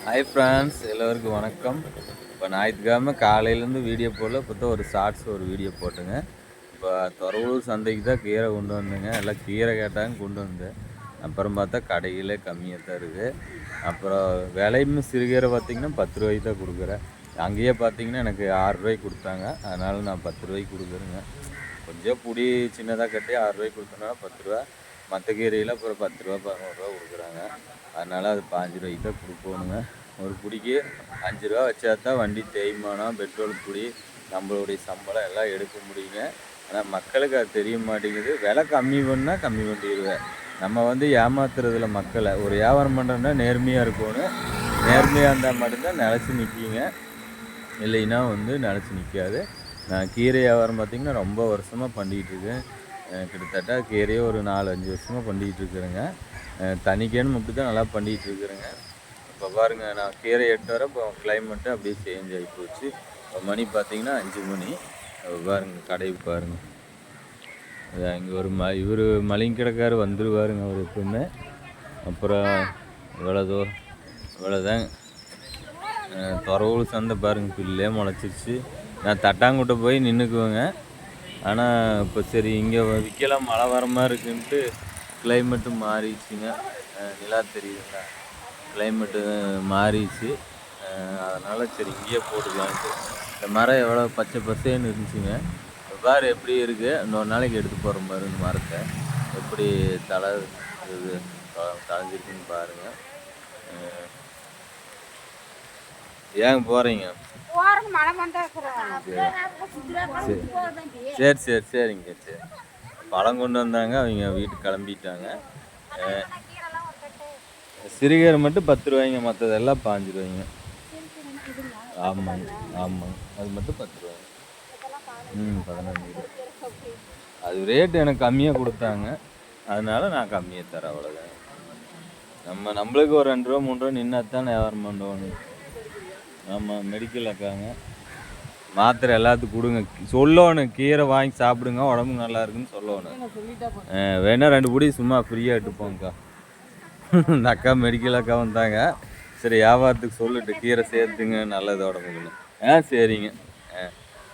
Hi friends, எல்லோருக்கும் வணக்கம். இப்போ ஞாயிற்றுக்கிழமை காலையிலேருந்து வீடியோ போடல. இப்போ தான் ஒரு ஷார்ட்ஸ் ஒரு வீடியோ போட்டுங்க. இப்போ தொரவூர் சந்தைக்கு தான் கீரை கொண்டு வந்தேங்க. எல்லாம் கீரை கேட்டாங்க, கொண்டு வந்தேன். அப்புறம் பார்த்தா கடையிலே கம்மியாக தான் இருக்குது. அப்புறம் விலையும் சிறுகீரை பார்த்திங்கன்னா 10 ரூபாய்க்கு தான் கொடுக்குறேன். அங்கேயே பார்த்தீங்கன்னா எனக்கு 6 ரூபாய்க்கு கொடுத்தாங்க. அதனால் நான் 10 ரூபாய்க்கு கொடுக்குறேங்க. கொஞ்சம் புடி சின்னதாக கட்டி 6 ரூபாய்க்கு கொடுத்தனால 10 ரூபா. மற்ற கீரையில் அப்புறம் 10 ரூபா 11 ரூபா கொடுக்குறாங்க. அதனால் அது 5 ரூபாய்க்கு தான் கொடுக்கணுங்க. ஒரு பிடிக்கு 5 ரூபா வச்சா தான் வண்டி தேய்மானம், பெட்ரோல் பிடி, நம்மளுடைய சம்பளம் எல்லாம் எடுக்க முடியுங்க. ஆனால் மக்களுக்கு அது தெரிய மாட்டேங்குது. விலை கம்மி பண்ணால் கம்மி பண்ணிடுவேன். நம்ம ஏமாத்துறதில்ல மக்களை. ஒரு வியாபாரம் பண்ணுறோன்னா நேர்மையாக இருக்கணும். நேர்மையாக இருந்தால் மட்டும்தான் நிலச்சி நிற்கிங்க. இல்லைன்னா நிலச்சி நிற்காது. நான் கீரை வியாபாரம் பார்த்திங்கன்னா ரொம்ப வருஷமாக பண்ணிக்கிட்டு இருக்கேன். கிட்டத்தட்ட கீரையே ஒரு 4-5 வருஷமாக பண்ணிக்கிட்டு இருக்கிறேங்க. தனிக்கேன்னு அப்படி தான் நல்லா பண்ணிகிட்டு இருக்கிறேங்க. இப்போ பாருங்கள், நான் கீரை எட்டு வர இப்போ கிளைமேட்டு அப்படியே சேஞ்ச் ஆகி போச்சு. இப்போ மணி பார்த்திங்கன்னா 5 மணி. பாருங்கள் கடை பாருங்கள். இங்கே ஒரு இவர் மளிகை கடைக்காரர் வந்துடுவாருங்க அவர் எப்பவுமே. அப்புறம் இவ்வளோதாங்க தொரவூர் சந்தை பாருங்கள், பில்லே முளைச்சிருச்சு. நான் தட்டாங்குட்டை போய் நின்றுக்குவேங்க. ஆனால் இப்போ சரி இங்கே விற்கலாம், மழை வர மாதிரி இருக்குன்ட்டு கிளைமேட்டு மாறிடுச்சுங்க. நிலா தெரியுதுங்களா, கிளைமேட்டு மாறிடுச்சு. அதனால் சரி இங்கேயே போட்டுக்கலான்ட்டு. இந்த மரம் எவ்வளோ பச்சை பசேன்னு இருந்துச்சுங்க. பாரு எப்படி இருக்குது. இன்னொரு நாளைக்கு எடுத்து போகிற மாதிரி இந்த மரத்தை எப்படி இது தலைஞ்சிருக்குன்னு பாருங்கள். ஏங்க போகிறீங்க? சரிங்க. சரி, பழம் கொண்டு வந்தாங்க, அவங்க வீட்டுக்கு கிளம்பிட்டாங்க. சிறுகீரை மட்டும் 10 ரூபாய்ங்க, மற்றதெல்லாம் 5 ரூபாய்ங்க. ஆமாங்க. அது மட்டும் 10 ரூபாய்ங்க. 15 ரூபா. அது ரேட்டு எனக்கு கம்மியாக கொடுத்தாங்க, அதனால நான் கம்மியாக தரேன், அவ்வளோதான். நம்மளுக்கு ஒரு 2 ரூபா 3 ரூபா நின்னா தான் வியாபாரம் பண்ணுவோம். ஆமாம், மெடிக்கல் அக்காங்க. மாத்திரை எல்லாத்துக்கும் கொடுங்க சொல்லணும். கீரை வாங்கி சாப்பிடுங்க, உடம்புக்கு நல்லா இருக்குன்னு சொல்லணும். வேணா 2 பொடி சும்மா ஃப்ரீயாக எடுத்துப்போங்கக்கா. இந்த அக்கா மெடிக்கல் அக்கா வந்தாங்க. சரி வியாபாரத்துக்கு சொல்லிட்டு கீரை சேர்த்துங்க, நல்லது உடம்புக்குன்னு. சரிங்க.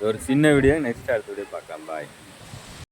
ஒரு சின்ன வீடியோ, நெக்ஸ்ட் அடுத்த வீடியோ பார்க்கலாம். பாய்.